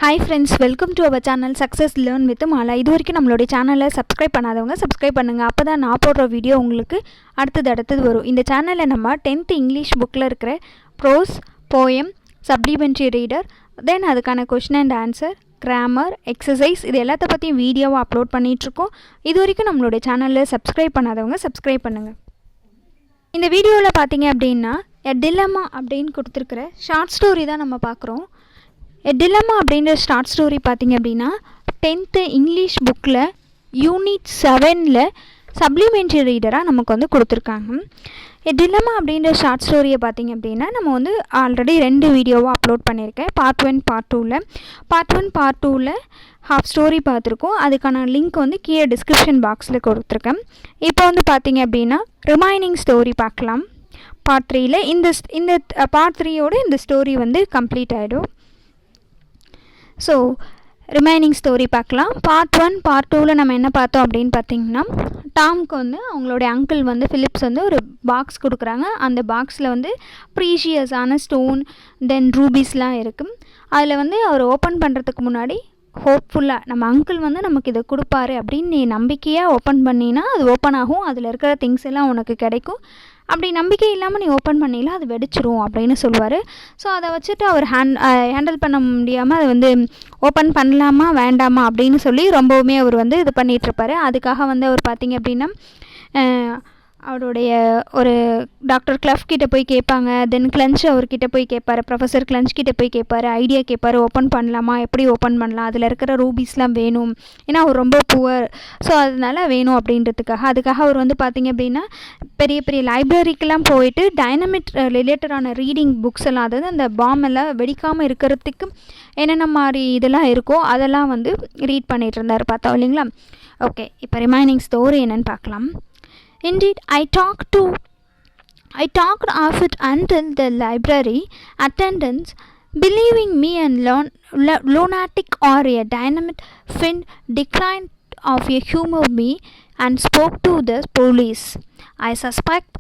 Hi friends, welcome to our channel Success Learn with Mala. இதுவரைக்கும் நம்மளுடைய சேனலை subscribe பண்ணாதவங்க சப்ஸ்கிரைப் பண்ணுங்க. அப்பதான் நான் போடுற வீடியோ உங்களுக்கு அடுத்தது வரும். இந்த சேனல்ல நம்ம 10th இங்கிலீஷ் புக்ல இருக்கிற ப்ரோஸ், போயம், சப்ளிமெண்டரி ரீடர், தென் அதுக்கான question and answer, grammar, exercise இது எல்லாத்த பத்தியும் வீடியோவை அப்லோட் பண்ணிட்டு இருக்கோம். இதுவரைக்கும் நம்மளுடைய சேனலை சப்ஸ்கிரைப் பண்ணாதவங்க சப்ஸ்கிரைப் பண்ணுங்க. இந்த வீடியோவில் பார்த்தீங்க அப்படின்னா எ டிலமா அப்படின்னு கொடுத்துருக்கிற ஷார்ட் ஸ்டோரி தான் நம்ம பார்க்குறோம். எ டிலமா அப்படின்ற ஷார்ட் ஸ்டோரி பார்த்திங்க அப்படின்னா 10th இங்கிலீஷ் புக்கில் யூனிட் 7ல் சப்ளிமெண்ட்ரி ரீடராக நமக்கு வந்து கொடுத்துருக்காங்க. எ டிலமா அப்படின்ற ஷார்ட் ஸ்டோரியை பார்த்திங்க அப்படின்னா நம்ம வந்து ஆல்ரெடி 2 வீடியோவாக அப்லோட் பண்ணியிருக்கேன். பார்ட் 1 பார்ட் 2ல் ஹாஃப் ஸ்டோரி பார்த்துருக்கோம். அதுக்கான லிங்க் வந்து கீழே டிஸ்கிரிப்ஷன் பாக்ஸில் கொடுத்துருக்கேன். இப்போ வந்து பார்த்திங்க அப்படின்னா ரிமைனிங் ஸ்டோரி பார்க்கலாம். பார்ட் 3ல் இந்த பார்ட் 3யோட இந்த ஸ்டோரி வந்து கம்ப்ளீட் ஆகிடும். ஸோ ரிமைனிங் ஸ்டோரி பார்க்கலாம். பார்ட் 1 பார்ட் 2ல் நம்ம என்ன பார்த்தோம் அப்படின்னு பார்த்திங்கன்னா, டாம்க்கு வந்து அவங்களுடைய அங்கிள் வந்து ஃபிலிப்ஸ் வந்து ஒரு பாக்ஸ் கொடுக்குறாங்க. அந்த பாக்ஸில் வந்து ப்ரீஷியஸான ஸ்டோன் தென் ரூபீஸ்லாம் இருக்குது. அதில் வந்து அவர் ஓப்பன் பண்ணுறதுக்கு முன்னாடி ஹோப்ஃபுல்லாக நம்ம அங்கிள் வந்து நமக்கு இதை கொடுப்பாரு அப்படின்னு நீ நம்பிக்கையாக ஓப்பன் பண்ணினா அது ஓப்பன் ஆகும், அதில் இருக்கிற திங்ஸ் எல்லாம் உனக்கு கிடைக்கும். அப்படி நம்பிக்கை இல்லாமல் நீ ஓப்பன் பண்ணிடலாம், அது வெடிச்சிரும் அப்படின்னு சொல்லுவார். ஸோ அதை வச்சுட்டு அவர் ஹேண்டில் பண்ண முடியாமல் அதை வந்து ஓப்பன் பண்ணலாமா வேண்டாமா அப்படின்னு சொல்லி ரொம்பவுமே அவர் வந்து இது பண்ணிகிட்ருப்பார். அதுக்காக வந்து அவர் பார்த்திங்க அப்படின்னா அவருடைய ஒரு டாக்டர் கிளஃப் கிட்டே போய் கேட்பாங்க. தென் கிளன்ச் அவர்கிட்ட போய் கேட்பார், ப்ரொஃபஸர் கிளன்ச் கிட்டே போய் கேட்பார், ஐடியா கேட்பார், ஓப்பன் பண்ணலாமா, எப்படி ஓப்பன் பண்ணலாம், அதில் இருக்கிற ரூபீஸ்லாம் வேணும், ஏன்னா அவர் ரொம்ப புவர், ஸோ அதனால வேணும் அப்படின்றதுக்காக. அதுக்காக அவர் வந்து பார்த்திங்க அப்படின்னா பெரிய பெரிய லைப்ரரிக்கெல்லாம் போயிட்டு டைனமிட் ரிலேட்டடான ரீடிங் புக்ஸ் எல்லாம், அதாவது அந்த பாம் எல்லாம் வெடிக்காமல் இருக்கிறதுக்கு என்னென்ன மாதிரி இதெல்லாம் இருக்கோ அதெல்லாம் வந்து ரீட் பண்ணிகிட்டு இருந்தார் பார்த்தோம் இல்லைங்களா. ஓகே, இப்போ ரிமைனிங் ஸ்டோரி என்னென்னு பார்க்கலாம். Indeed, I talked of it until the library attendants, believing me a lunatic or a dynamite fiend, declined of a humor me and spoke to the police. I suspect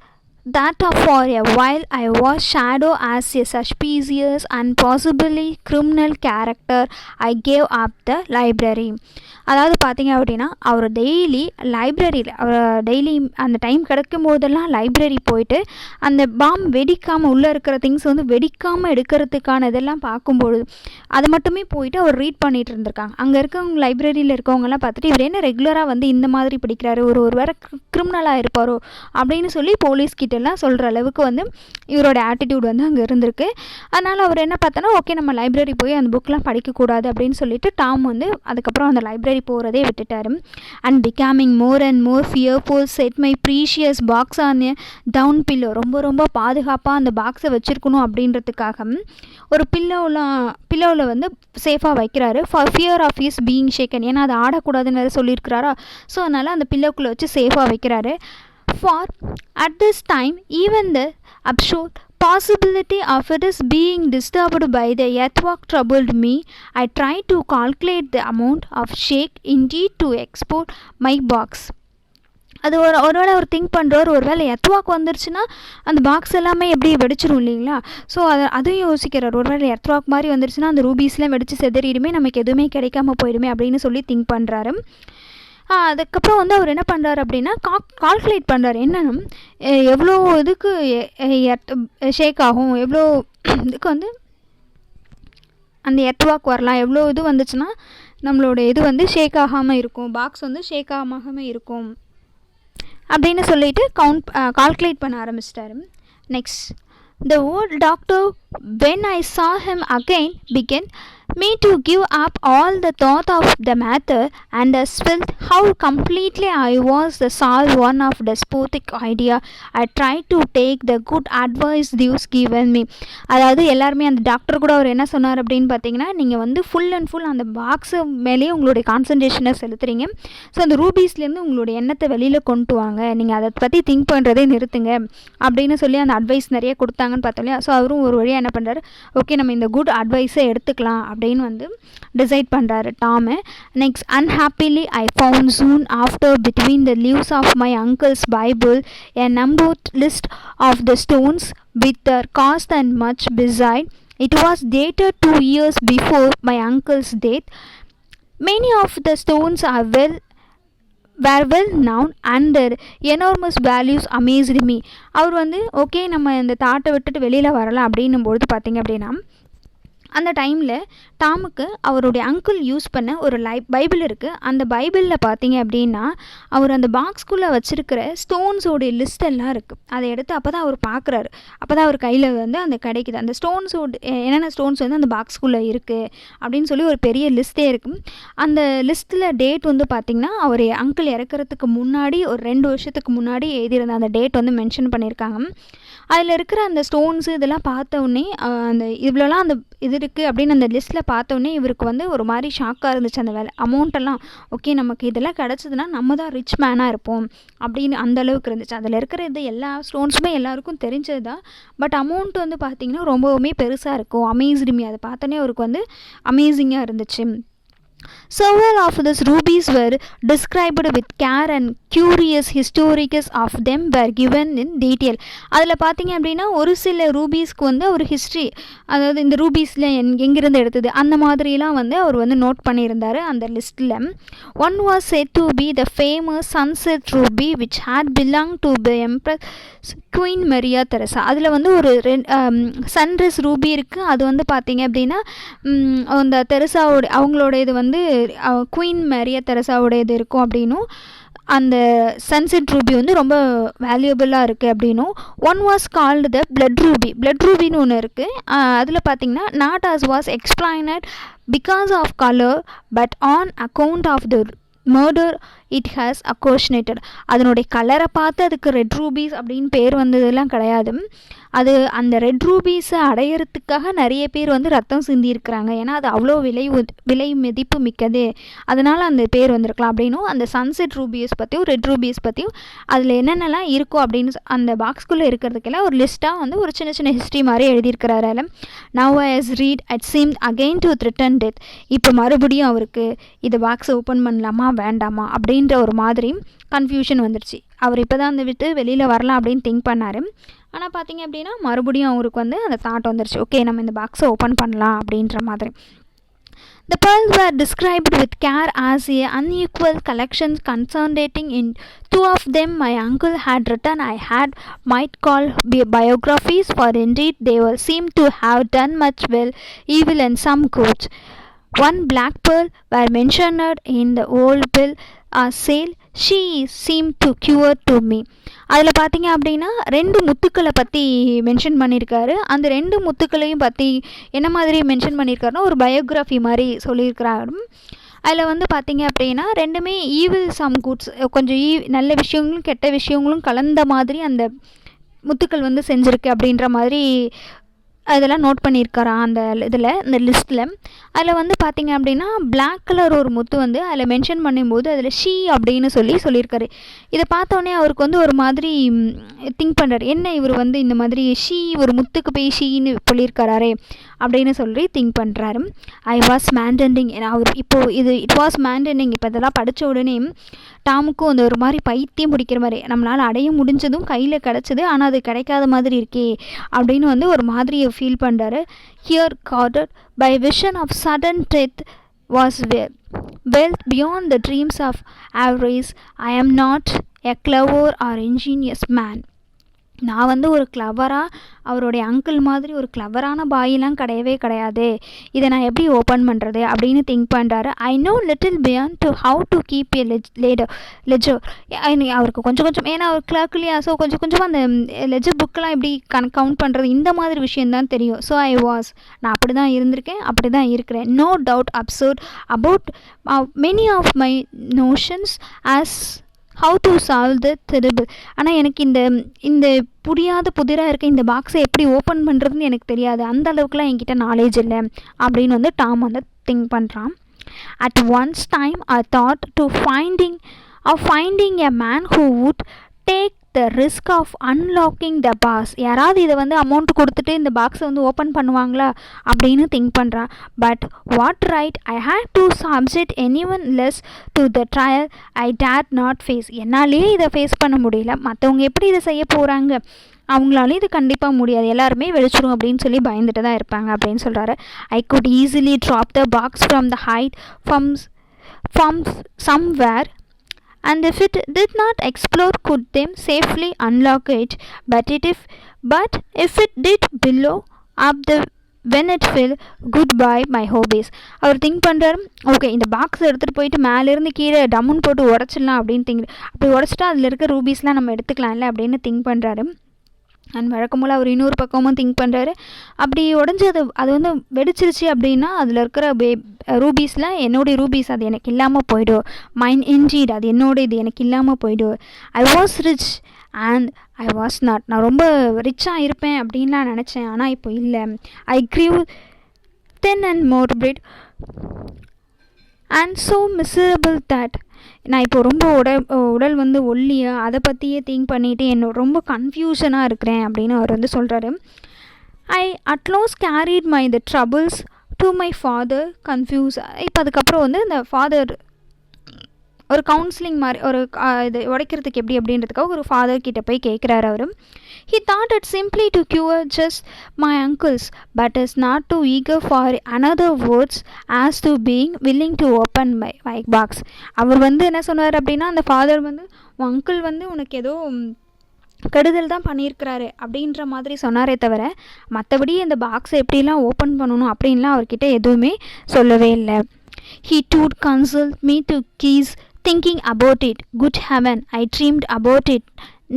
that for a while I was shadowed as a suspicious and possibly criminal character. I gave up the library. அதாவது பார்த்திங்க அப்படின்னா அவர் daily லைப்ரரியில் daily அந்த time கிடைக்கும் போதெல்லாம் library போயிட்டு அந்த bomb வெடிக்காமல் உள்ளே இருக்கிற திங்ஸ் வந்து வெடிக்காமல் எடுக்கிறதுக்கான இதெல்லாம் பார்க்கும்பொழுது அது மட்டுமே போயிட்டு அவர் ரீட் பண்ணிகிட்டு இருந்திருக்காங்க. அங்கே இருக்கவங்க லைப்ரரியில் இருக்கவங்கலாம் பார்த்துட்டு இவர் என்ன ரெகுலராக வந்து இந்த மாதிரி படிக்கிறாரு, ஒரு வேறு கிரிமினலாக இருப்பாரோ அப்படின்னு சொல்லி போலீஸ்கிட்டெல்லாம் சொல்கிற அளவுக்கு வந்து இவரோட ஆட்டிடியூட் வந்து அங்கே இருந்திருக்கு. அதனால் அவர் என்ன பார்த்தோன்னா, ஓகே நம்ம லைப்ரரி போய் அந்த புக்கெலாம் படிக்கக்கூடாது அப்படின்னு சொல்லிட்டு டாம் வந்து அதுக்கப்புறம் அந்த லைப்ரரி போகிறதே விட்டுட்டாரு. And becoming more and more fearful set my precious box on down pillow, ரொம்ப பாதுகாப்பாக அந்த பாக்ஸை வச்சுருக்கணும் அப்படின்றதுக்காக ஒரு பில்லோவில் வந்து சேஃபாக வைக்கிறாரு. For fear of his being shaken, ஏன்னா அதை ஆடக்கூடாதுன்னு வேறு சொல்லியிருக்கிறாரா, ஸோ அதனால் அந்த பில்லோக்குள்ளே வச்சு சேஃபாக வைக்கிறாரு. For at this time even the absurd possibility of it is being disturbed by the earthquake troubled me. I tried to calculate the amount of shake indeed to export my box. அது ஒருவேளை அவர் think பண்ணுறாரு, ஒரு வேளை earthquake வந்துருச்சுன்னா அந்த box எல்லாமே எப்படி வெடிச்சிடும் இல்லைங்களா. ஸோ அதையும் யோசிக்கிறார், ஒரு வேளை எர்த்வாக் மாதிரி வந்துருச்சுன்னா அந்த ரூபீஸ்லாம் வெடித்து செதறிடுமே, நமக்கு எதுவுமே கிடைக்காம போயிடுமே அப்படின்னு சொல்லி திங்க் பண்ணுறாரு. அதுக்கப்புறம் வந்து அவர் என்ன பண்ணுறாரு அப்படின்னா கால்குலேட் பண்ணுறாரு, என்னன்னா எவ்வளோ இதுக்கு ஷேக் ஆகும், எவ்வளோ இதுக்கு வந்து அந்த எர்த்வாக் வரலாம், எவ்வளோ இது வந்துச்சுன்னா நம்மளோட இது வந்து ஷேக் ஆகாமல் இருக்கும், பாக்ஸ் வந்து ஷேக் ஆகாமல் இருக்கும் அப்படின்னு சொல்லிட்டு கால்குலேட் பண்ண ஆரம்பிச்சிட்டாரு. Next, the old doctor, when I saw him again, began me to give up all the thought of the matter and felt how completely I was the solve one of despotic idea. I tried to take the good advice those given me. அதாவது எல்லாருமே அந்த doctor கூட அவர் என்ன சொன்னார் அப்படின்னு பார்த்தீங்கன்னா, நீங்கள் வந்து ஃபுல் அண்ட் ஃபுல் அந்த பாக்ஸு மேலேயே உங்களுடைய கான்சன்ட்ரேஷனை செலுத்துறீங்க, ஸோ அந்த ரூபீஸ்லேருந்து உங்களுடைய எண்ணத்தை வெளியில் கொண்டு வாங்க, நீங்கள் அதை பற்றி திங்க் பண்ணுறதே நிறுத்துங்க அப்படின்னு சொல்லி அந்த அட்வைஸ் நிறைய கொடுத்தாங்கன்னு பார்த்தோம் இல்லையா. ஸோ அவரும் ஒரு வழியாக என்ன பண்ணுறாரு, ஓகே நம்ம இந்த குட் அட்வைஸை எடுத்துக்கலாம் அப்படின்னு வந்து டிசைட் பண்ணுறாரு Tom. Next, unhappily I found soon after between the leaves of my uncle's Bible a numbered list of the stones with their cost and much beside It was dated 2 years before my uncle's death. Many of the stones were well known and their enormous values amazed me. அவர் வந்து okay நம்ம இந்த தாட்டை விட்டுட்டு வெளியில் வரலாம் அப்படின்னும்பொழுது பார்த்திங்க அப்படின்னா அந்த டைமில் டாமுக்கு அவருடைய அங்கிள் யூஸ் பண்ண ஒரு பைபிள் இருக்குது. அந்த பைபிளில் பார்த்தீங்க அப்படின்னா அவர் அந்த பாக்ஸ்குள்ளே வச்சுருக்கிற ஸ்டோன்ஸோடைய லிஸ்ட் எல்லாம் இருக்குது. அதை எடுத்து அப்போ தான் அவர் பார்க்குறாரு. அப்போ தான் அவர் கையில் வந்து அந்த கிடைக்குது. அந்த ஸ்டோன்ஸோட என்னென்ன ஸ்டோன்ஸ் வந்து அந்த பாக்ஸ்குள்ளே இருக்குது அப்படின்னு சொல்லி ஒரு பெரிய லிஸ்ட்டே இருக்குது. அந்த லிஸ்ட்டில் டேட் வந்து பார்த்திங்கன்னா அவர் அங்கிள் இறக்கிறதுக்கு முன்னாடி ஒரு 2 வருஷத்துக்கு முன்னாடி எழுதியிருந்த அந்த டேட் வந்து மென்ஷன் பண்ணியிருக்காங்க. அதில் இருக்கிற அந்த ஸ்டோன்ஸு இதெல்லாம் பார்த்தோன்னே அந்த இவ்வளோலாம் அந்த இது இருக்குது அப்படின்னு அந்த லிஸ்ட்டில் பார்த்தோன்னே இவருக்கு வந்து ஒரு மாதிரி ஷாக்காக இருந்துச்சு. அந்த அமௌண்ட்டெல்லாம் ஓகே நமக்கு இதெல்லாம் கிடச்சிதுன்னா நம்ம தான் ரிச் மேனாக இருப்போம் அப்படின்னு அந்தளவுக்கு இருந்துச்சு. அதில் இருக்கிற இது எல்லா ஸ்டோன்ஸுமே எல்லாருக்கும் தெரிஞ்சது தான். பட் அமௌண்ட் வந்து பார்த்திங்கன்னா ரொம்பவுமே பெருசாக இருக்கும். அமேஸ்டுமி அதை பார்த்தோன்னே அவருக்கு வந்து அமேசிங்காக இருந்துச்சு. Several of these rubies were described with care and curious histories of them were given in detail. அதில் பார்த்தீங்க அப்படின்னா ஒரு சில ரூபீஸ்க்கு வந்து ஒரு ஹிஸ்ட்ரி, அதாவது இந்த ரூபீஸில் எங்கிருந்து எடுத்தது அந்த மாதிரிலாம் வந்து அவர் வந்து நோட் பண்ணியிருந்தார் அந்த லிஸ்ட்டில். One was said to be the famous sunset ruby which had belonged to the Empress Queen Maria Theresa. அதில் வந்து ஒரு சன்ரைஸ் ரூபி இருக்குது. அது வந்து பார்த்தீங்க அப்படின்னா அந்த தெரசாவோட அவங்களோட இது வந்து குயின் மேரியா தெரசாவோட இது இருக்கும் அப்படின்னும் அந்த சன்செட் ரூபி வந்து ரொம்ப வேல்யூபிளாக இருக்குது அப்படின்னும். One was called the blood ruby. Blood ரூபின்னு ஒன்று இருக்குது. அதில் பார்த்தீங்கன்னா not as was explained because of colour but on account of the murder it has occasioned. அதனுடைய கலரை பார்த்து அதுக்கு ரெட் ரூபீஸ் அப்படின்னு பேர் வந்ததெல்லாம் கிடையாது. அது அந்த ரெட் ரூபீஸை அடையிறதுக்காக நிறைய பேர் வந்து ரத்தம் சிந்தியிருக்கிறாங்க. ஏன்னா அது அவ்வளோ விலை மதிப்பு மிக்கது, அதனால் அந்த பேர் வந்திருக்கலாம் அப்படின்னும். அந்த சன்செட் ரூபீஸ் பற்றியும் ரெட் ரூபீஸ் பற்றியும் அதில் என்னென்னலாம் இருக்கும் அப்படின்னு அந்த பாக்ஸ்குள்ளே இருக்கிறதுக்கெல்லாம் ஒரு லிஸ்ட்டாக வந்து ஒரு சின்ன சின்ன ஹிஸ்ட்ரி மாதிரி எழுதியிருக்கிறாரு. அதில் now ice read at seem again to threaten death. இப்போ மறுபடியும் அவருக்கு இதை பாக்ஸை ஓப்பன் பண்ணலாமா வேண்டாமா அப்படின்ற ஒரு மாதிரி கன்ஃபியூஷன் வந்துடுச்சு. அவர் இப்போ தான் அந்த விட்டு வெளியில் வரலாம் அப்படின்னு திங்க் பண்ணார். ஆனால் பார்த்தீங்க அப்படின்னா மறுபடியும் அவருக்கு வந்து அந்த தாட் வந்துருச்சு, ஓகே நம்ம இந்த பாக்ஸை ஓப்பன் பண்ணலாம் அப்படின்ற மாதிரி. The pearls were described with care as a unequal collection concentrating in 2 of them my uncle had written I had might call biographies, for indeed they were seemed to have done much well, evil and some good. One black pearl were mentioned in the old bill sale. She seemed to cure to me. அதில் பார்த்தீங்க அப்படின்னா 2 முத்துக்களை பற்றி mention பண்ணியிருக்காரு. அந்த 2 முத்துக்களையும் பற்றி என்ன மாதிரி மென்ஷன் பண்ணியிருக்காருன்னா ஒரு பயோகிராஃபி மாதிரி சொல்லியிருக்கிறாரு. அதில் வந்து பார்த்தீங்க அப்படின்னா 2மே ஈவில் சம் குட்ஸ், கொஞ்சம் நல்ல விஷயங்களும் கெட்ட விஷயங்களும் கலந்த மாதிரி அந்த முத்துக்கள் வந்து செஞ்சுருக்கு அப்படின்ற மாதிரி அதெல்லாம் நோட் பண்ணியிருக்காராம் அந்த இதில் இந்த லிஸ்ட்டில். அதில் வந்து பார்த்திங்க அப்படின்னா பிளாக் கலர் ஒரு முத்து வந்து அதில் மென்ஷன் பண்ணும்போது அதில் ஷீ அப்படின்னு சொல்லியிருக்காரு. இதை பார்த்தோன்னே அவருக்கு வந்து ஒரு மாதிரி திங்க் பண்ணுறாரு, என்ன இவர் வந்து இந்த மாதிரி ஷீ ஒரு முத்துக்கு போய் ஷீன்னு சொல்லியிருக்காரே அப்படின்னு சொல்லி திங்க் பண்ணுறாரு. I was மேண்டனிங். அவர் இப்போது இட் வாஸ் மேண்டனிங். இப்போ இதெல்லாம் படித்த உடனே டாமுக்கும் அந்த ஒரு மாதிரி பைத்தியம் பிடிக்கிற மாதிரி, நம்மளால் அடைய முடிஞ்சதும் கையில் கிடச்சிது ஆனால் அது கிடைக்காத மாதிரி இருக்கே அப்படின்னு வந்து ஒரு மாதிரி ஃபீல் பண்ணுறாரு. Here guarded by vision of sudden death was wealth beyond the dreams of avarice. I am not a clever or ingenious man. நான் வந்து ஒரு கிளவராக அவருடைய அங்கிள் மாதிரி ஒரு கிளவரான பாயெலாம் கிடையவே கிடையாது. இதை நான் எப்படி ஓப்பன் பண்ணுறது அப்படின்னு திங்க் பண்ணுறாரு. I know little beyond to how to keep A ledger. அவருக்கு கொஞ்சம் கொஞ்சம், ஏன்னா அவர் கிளர்க்லையா, ஸோ கொஞ்சம் கொஞ்சமாக அந்த லெஜர் புக்கெலாம் எப்படி கவுண்ட் பண்ணுறது இந்த மாதிரி விஷயந்தான் தெரியும். ஸோ நான் அப்படி தான் இருந்திருக்கேன், அப்படி தான் இருக்கிறேன். No doubt absurd about many of my notions as how to solve the terrible. ஆனால் எனக்கு இந்த புதிராக இருக்க இந்த பாக்ஸை எப்படி ஓப்பன் பண்ணுறதுன்னு எனக்கு தெரியாது, அந்த அளவுக்குலாம் என்கிட்ட நாலேஜ் இல்லை அப்படின்னு வந்து டாம் வந்து திங்க் பண்ணுறான். At once time I thought to finding a man who would take the risk of unlocking the box. யாராவது இதை வந்து அமௌண்ட் கொடுத்துட்டு இந்த பாக்ஸை வந்து ஓப்பன் பண்ணுவாங்களா அப்படின்னு திங்க் பண்ணுறான். But what right I had to subject anyone less to the trial I dared not face. என்னாலேயே இதை ஃபேஸ் பண்ண முடியல, மற்றவங்க எப்படி இதை செய்ய போகிறாங்க அவங்களாலையும் இது கண்டிப்பாக முடியாது, எல்லாருமே வெடிச்சிடும் அப்படின்னு சொல்லி பயந்துட்டு தான் இருப்பாங்க அப்படின்னு சொல்கிறாரு. I could easily drop the box from the height from somewhere and if it did not explode could them safely unlock it, but if it did blow up the when it fell, goodbye my hobbies. அவர் think பண்ணுறாரு, okay இந்த box எடுத்துகிட்டு போயிட்டு மேலேருந்து கீழே டம்முன்னு போட்டு உடச்சிடலாம் அப்படின்னு அப்படி உடச்சிட்டா அதில் இருக்க ரூபீஸ்லாம் நம்ம எடுத்துக்கலாம்ல அப்படின்னு திங்க் பண்ணுறாரு. அண்ட் வழக்கம் போல் அவர் இன்னொரு பக்கமும் திங்க் பண்ணுறாரு, அப்படி உடஞ்சி அது வந்து வெடிச்சிருச்சு அப்படின்னா அதில் இருக்கிற ரூபீஸில் என்னுடைய ரூபீஸ் அது எனக்கு இல்லாமல் போய்டும். மைன் இன்டீட், அது என்னோட இது எனக்கு இல்லாமல் போய்டும். I was rich and I was not, நான் ரொம்ப ரிச்சாக இருப்பேன் அப்படின்லாம் நினச்சேன், ஆனால் இப்போ இல்லை. ஐ grieve thin and morbid and so miserable that, நான் இப்போ ரொம்ப உடல் வந்து ஒல்லியாக அதை பற்றியே திங்க் பண்ணிவிட்டு என்னோட ரொம்ப கன்ஃபியூஷனாக இருக்கிறேன் அப்படின்னு அவர் வந்து சொல்கிறாரு. I at last carried my the troubles to my father confuse. இப்போ அதுக்கப்புறம் வந்து இந்த ஃபாதர் ஒரு கவுன்சிலிங் மாதிரி ஒரு இது உடைக்கிறதுக்கு எப்படி அப்படின்றதுக்காக ஒரு ஃபாதர் கிட்ட போய் கேட்குறாரு அவர். He thought it simply to cure just my uncles, but is not too eager for another words as to being willing to open my box. அவர் வந்து என்ன சொன்னார் அப்படின்னா, அந்த ஃபாதர் வந்து உன் அங்கிள் வந்து உனக்கு ஏதோ கெடுதல் தான் பண்ணியிருக்கிறாரு அப்படின்ற மாதிரி சொன்னாரே தவிர மற்றபடி இந்த பாக்ஸை எப்படிலாம் ஓப்பன் பண்ணணும் அப்படின்லாம் அவர்கிட்ட எதுவுமே சொல்லவே இல்லை. He too consoled me to keys thinking about it. Good heaven, I dreamed about it.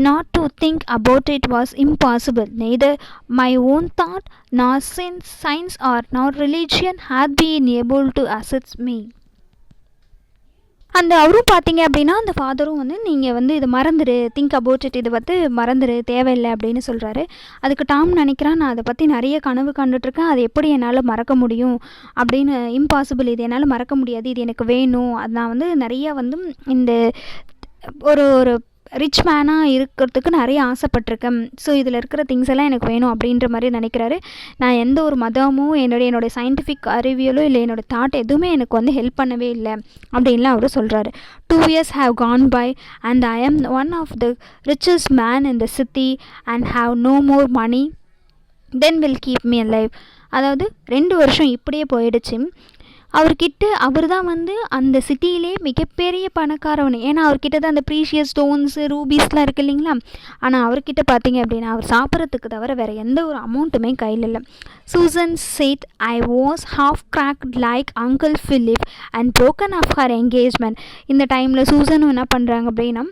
Not to think about it was impossible. Neither my own thought nor science or nor religion had been able to assist me. அந்த அவரும் பார்த்தீங்க அப்படின்னா அந்த ஃபாதரும் வந்து நீங்கள் வந்து இதை மறந்துடு, think about it, இது வந்து மறந்துடு, தேவையில்லை அப்படின்னு சொல்கிறாரு. அதுக்கு டாம் நினைக்கிறான், நான் அதை பற்றி நிறைய கனவு கண்டுட்ருக்கேன், அது எப்படி என்னால் மறக்க முடியும் அப்படின்னு. இம்பாசிபிள், இது என்னால் மறக்க முடியாது, இது எனக்கு வேணும், அது நான் வந்து நிறைய வந்து இந்த ஒரு ரிச் மேனாக இருக்கிறதுக்கு நிறைய ஆசைப்பட்டிருக்கேன், ஸோ இதில் இருக்கிற திங்ஸ் எல்லாம் எனக்கு வேணும் அப்படின்ற மாதிரி நினைக்கிறாரு. நான் எந்த ஒரு மதமும் என்னுடைய சயின்டிஃபிக் அறிவியலோ இல்லை என்னோடய தாட் எதுவுமே எனக்கு வந்து ஹெல்ப் பண்ணவே இல்லை அப்படின்லாம் அவர் சொல்கிறாரு. 2 years have gone by and I am one of the richest man in the city and have no more money then will keep me alive. அதாவது 2 வருஷம் இப்படியே போயிடுச்சு. அவர் தான் வந்து அந்த சிட்டியிலே மிகப்பெரிய பணக்காரவன். ஏன்னா அவர்கிட்ட தான் அந்த ப்ரீஷியஸ் ஸ்டோன்ஸு ரூபீஸ்லாம் இருக்குது இல்லைங்களா. ஆனால் அவர்கிட்ட பார்த்தீங்க அப்படின்னா அவர் சாப்பிட்றதுக்கு தவிர வேறு எந்த ஒரு அமௌண்ட்டுமே கையில் இல்லை. Susan said I was half cracked like Uncle Philip and broken off her engagement. இந்த டைமில் சூசனும் என்ன பண்ணுறாங்க அப்படின்னா,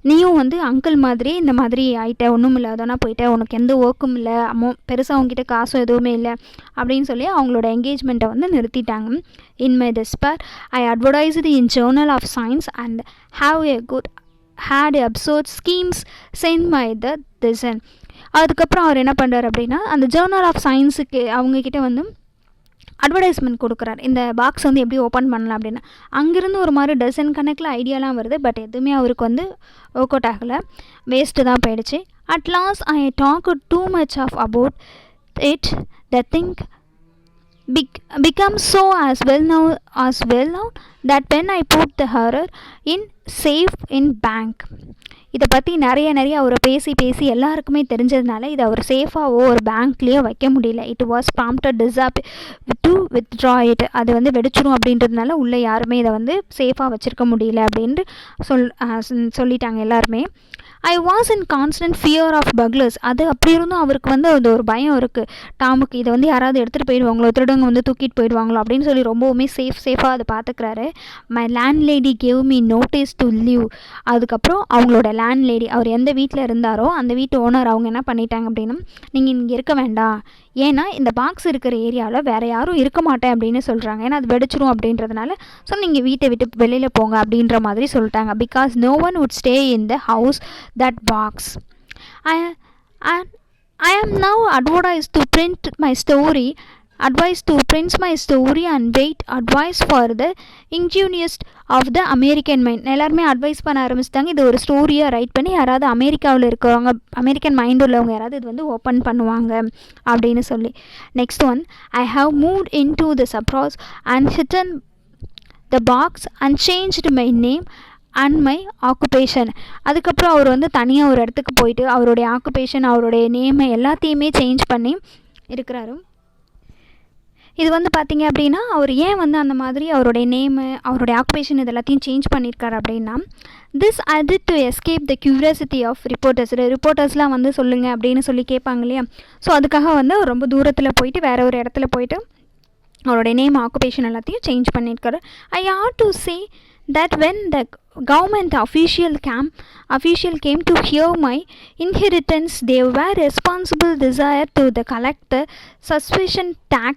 நீயும் வந்து அங்கிள் மாதிரி இந்த மாதிரி ஆகிட்ட, ஒன்றும் இல்லாதோன்னா போயிட்ட, உனக்கு எந்த ஒர்க்கும் இல்லை, பெருசாக அவங்ககிட்ட காசும் எதுவுமே இல்லை அப்படின்னு சொல்லி அவங்களோட என்கேஜ்மெண்ட்டை வந்து நிறுத்திட்டாங்க. In my despair I advertised in Journal of Science and had absurd schemes sent by the design. அதுக்கப்புறம் அவர் என்ன பண்ணுறாரு அப்படின்னா, அந்த ஜேர்னல் ஆஃப் சயின்ஸுக்கு அவங்கக்கிட்ட வந்து அட்வர்டைஸ்மெண்ட் கொடுக்குறாரு, இந்த பாக்ஸ் வந்து எப்படி ஓப்பன் பண்ணலாம் அப்படின்னு. அங்கேருந்து ஒரு மாதிரி டசன் கணக்கில் ஐடியாலாம் வருது, பட் எதுவுமே அவருக்கு வந்து ஒர்க் அவுட் ஆகலை, வேஸ்ட்டு தான் போயிடுச்சு. At last I talk too much of about it, the thing become so as well known that when I put the horror in safe in bank. இதை பற்றி நிறைய அவரை பேசி எல்லாருக்குமே தெரிஞ்சதுனால இதை அவர் சேஃபாகவோ ஒரு பேங்க்லேயோ வைக்க முடியல. It was prompted to withdraw it. அது வந்து வெடிச்சிடும் அப்படின்றதுனால உள்ளே யாருமே இதை வந்து சேஃபாக வச்சுருக்க முடியல அப்படின்ட்டு சொல்லிட்டாங்க எல்லாருமே. I was in constant fear of burglars. அது அப்படி இருந்தும் அவருக்கு வந்து அது ஒரு பயம் இருக்குது டாமுக்கு, இதை வந்து யாராவது எடுத்துகிட்டு போயிடுவாங்களோ, திருடங்க வந்து தூக்கிட்டு போயிடுவாங்களோ அப்படின்னு சொல்லி ரொம்பவுமே சேஃபாக அதை பார்த்துக்கிறாரு. My landlady gave me notice to leave. அதுக்கப்புறம் அவங்களோட லேண்ட்லேடி, அவர் எந்த வீட்டில் இருந்தாரோ அந்த வீட்டு ஓனர் அவங்க என்ன பண்ணிட்டாங்க அப்படின்னா, நீங்கள் இங்கே இருக்க வேண்டாம், ஏன்னா இந்த பாக்ஸ் இருக்கிற ஏரியாவில் வேறு யாரும் இருக்க மாட்டேன் அப்படின்னு சொல்கிறாங்க, ஏன்னா அது வெடிச்சிரும் அப்படின்றதுனால, ஸோ நீங்கள் வீட்டை விட்டு வெளியில் போங்க அப்படின்ற மாதிரி சொல்லிட்டாங்க. Because no one would stay in the house that box. I am now advised to print my story and wait advice for the ingenious of the American mind. எல்லாருமே அட்வைஸ் பண்ண ஆரம்பிச்சிட்டாங்க, இது ஒரு ஸ்டோரியாக ரைட் பண்ணி யாராவது அமெரிக்காவில் இருக்கிறவங்க, அமெரிக்கன் மைண்ட் உள்ளவங்க யாராவது இது வந்து ஓப்பன் பண்ணுவாங்க அப்படின்னு சொல்லி. Next one, I have moved in to the Sabras and hidden the box and changed my name and my occupation. அதுக்கப்புறம் அவர் வந்து தனியாக ஒரு இடத்துக்கு போயிட்டு அவருடைய ஆக்குபேஷன், அவருடைய நேமை எல்லாத்தையுமே சேஞ்ச் பண்ணி இருக்கிறாரு. இது வந்து பார்த்திங்க அப்படின்னா அவர் ஏன் வந்து அந்த மாதிரி அவருடைய நேமு, அவருடைய ஆக்குபேஷன் இது எல்லாத்தையும் சேஞ்ச் பண்ணியிருக்காரு அப்படின்னா, திஸ் அது to escape the curiosity of ரிப்போர்ட்டர்ஸ்லாம் வந்து சொல்லுங்கள் அப்படின்னு சொல்லி கேட்பாங்க இல்லையா. ஸோ அதுக்காக வந்து அவர் ரொம்ப தூரத்தில் போயிட்டு வேறு ஒரு இடத்துல போயிட்டு அவருடைய நேம், ஆக்குபேஷன் எல்லாத்தையும் சேஞ்ச் பண்ணியிருக்காரு. ஐ have to say that when the government official came to hear my inheritance, they were responsible desire to the collect the suspicion tax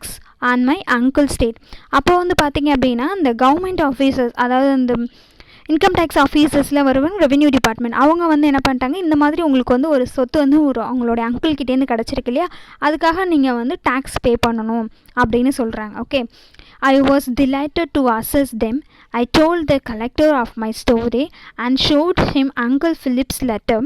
on my uncle's estate. அப்போ வந்து பார்த்திங்க அப்படின்னா இந்த கவர்மெண்ட் ஆஃபீஸர்ஸ், அதாவது இந்த income tax ஆஃபீஸர்ஸில் வருவாங்க, revenue department, அவங்க வந்து என்ன பண்ணிட்டாங்க, இந்த மாதிரி உங்களுக்கு வந்து ஒரு சொத்து வந்து ஒரு அவங்களுடைய அங்கிள்கிட்டேருந்து கிடச்சிருக்கு இல்லையா, அதுக்காக நீங்கள் வந்து டேக்ஸ் பே பண்ணணும் அப்படின்னு சொல்கிறாங்க. Okay, I was delighted to assist them. I told the collector of my story and showed him Uncle Philip's letter.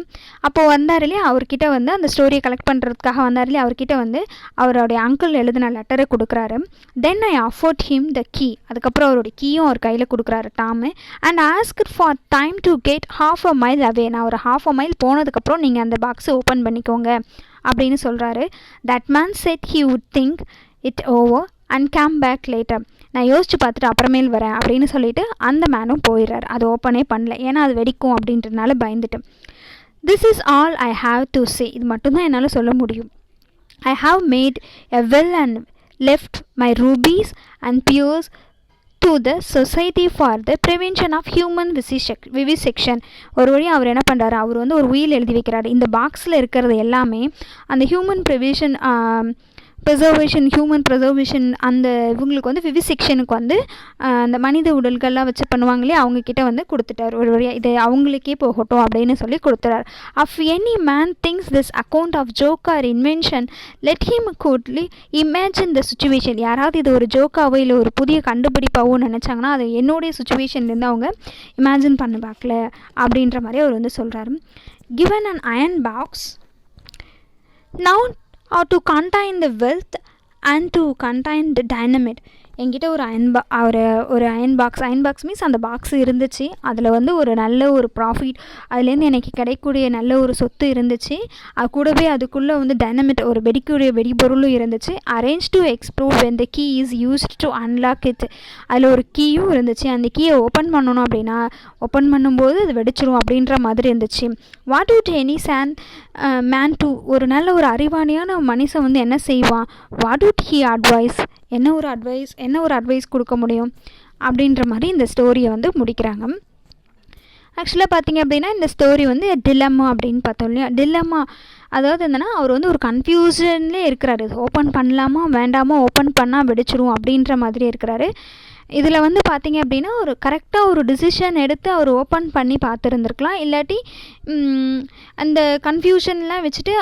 அப்போது வந்தார் இல்லையா, அவர்கிட்ட வந்து அந்த ஸ்டோரியை கலெக்ட் பண்ணுறதுக்காக வந்தார் இல்லையா, அவர்கிட்ட வந்து அவருடைய அங்கிள் எழுதின லெட்டரை கொடுக்குறாரு. Then I offered him the key. அதுக்கப்புறம் அவருடைய கீயும் அவர் கையில் கொடுக்குறாரு Tom. And ask for time to get half a mile away. நான் ஒரு half a mile போனதுக்கப்புறம் நீங்கள் அந்த பாக்ஸை ஓப்பன் பண்ணிக்கோங்க அப்படின்னு சொல்கிறாரு. That man said he would think it over and come back later. நான் யோசிச்சு பார்த்துட்டு அப்புறமேல் வரேன் அப்படின்னு சொல்லிட்டு அந்த மேனும் போயிடுறாரு. அது ஓப்பனே பண்ணல, ஏன்னா அது வெடிக்கும் அப்படின்றதுனால பயந்துட்டு. This is all I have to say. இது மட்டும்தான் என்னால் சொல்ல முடியும். I have made a will and left my rubies and purse to the society for the prevention of human vivisection. ஒரு வழி அவர் என்ன பண்ணுறாரு, அவர் வந்து ஒரு உயில் எழுதி வைக்கிறாரு. இந்த பாக்ஸில் இருக்கிறது எல்லாமே அந்த ஹியூமன் ஹியூமன் ப்ரிசர்வேஷன் அந்த இவங்களுக்கு வந்து விவிசெக்ஷனுக்கு வந்து அந்த மனித உடல்கள்லாம் வச்சு பண்ணுவாங்களே, அவங்கக்கிட்ட வந்து கொடுத்துட்டார். ஒரு வழியாக இது அவங்களுக்கே போகட்டும் அப்படின்னு சொல்லி கொடுத்துறாரு. If any man thinks this account of joke or invention let him goodly imagine the situation. யாராவது இது ஒரு ஜோக்காவோ இல்லை ஒரு புதிய கண்டுபிடிப்பாவோ நினச்சாங்கன்னா அது என்னுடைய சுச்சுவேஷன்லேருந்து அவங்க இமேஜின் பண்ண பார்க்கல அப்படின்ற மாதிரி அவர் வந்து சொல்கிறாரு. Given an iron box now or to contain the wealth and to contain the dynamite. என்கிட்ட ஒரு அயன் பாக்ஸ் மீன்ஸ் அந்த பாக்ஸ் இருந்துச்சு. அதில் வந்து ஒரு நல்ல ஒரு ப்ராஃபிட், அதுலேருந்து எனக்கு கிடைக்கக்கூடிய நல்ல ஒரு சொத்து இருந்துச்சு. அது கூடவே அதுக்குள்ளே வந்து டைனமிட், ஒரு வெடிக்கூடிய வெடிபொருளும் இருந்துச்சு. Arrange to explore when the key is used to unlock it. அதில் ஒரு கீயும் இருந்துச்சு. அந்த கீயை ஓப்பன் பண்ணணும் அப்படின்னா ஓப்பன் பண்ணும்போது அது வெடிச்சிடும் அப்படின்ற மாதிரி இருந்துச்சு. What would any man to, ஒரு நல்ல ஒரு அறிவாளியான மனுஷன் வந்து என்ன செய்வான், வாட் வுட் ஹி அட்வைஸ், என்ன ஒரு அட்வைஸ் கொடுக்க முடியும் அப்படின்ற மாதிரி இந்த ஸ்டோரியை வந்து முடிக்கிறாங்க. ஆக்சுவலாக பார்த்திங்க அப்படின்னா இந்த ஸ்டோரி வந்து டிலம்மா அப்படின்னு பார்த்தோம் இல்லையா. டிலம்மா அதாவது என்னென்னா அவர் வந்து ஒரு கன்ஃபியூஷன்லேயே இருக்கிறாரு. ஓப்பன் பண்ணலாமா வேண்டாமா, ஓப்பன் பண்ணால் வெடிச்சிடும் அப்படின்ற மாதிரி இருக்கிறாரு. இதில் வந்து பார்த்திங்க அப்படின்னா ஒரு கரெக்டாக ஒரு டிசிஷன் எடுத்து அவர் ஓப்பன் பண்ணி பார்த்துருந்துருக்கலாம். இல்லாட்டி அந்த கன்ஃபியூஷன்லாம் வச்சுட்டு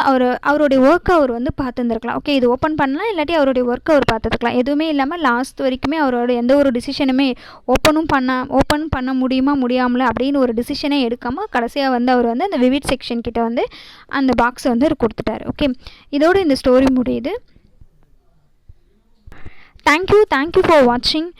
அவருடைய ஒர்க்கை அவர் வந்து பார்த்துருந்துருக்கலாம். ஓகே, இது ஓப்பன் பண்ணலாம், இல்லாட்டி அவருடைய ஒர்க்கை அவர் பார்த்துருக்கலாம். எதுவுமே இல்லாமல் லாஸ்ட் வரைக்குமே அவரோட எந்த ஒரு டிசிஷனுமே ஓப்பன் பண்ண முடியாமல அப்படின்னு ஒரு டிசிஷனே எடுக்காமல் கடைசியாக வந்து அவர் வந்து அந்த விவிட் செக்ஷன் கிட்ட வந்து அந்த பாக்ஸை வந்து அவர் கொடுத்துட்டாரு. ஓகே, இதோடு இந்த ஸ்டோரி முடியுது. தேங்க்யூ ஃபார் வாட்சிங்.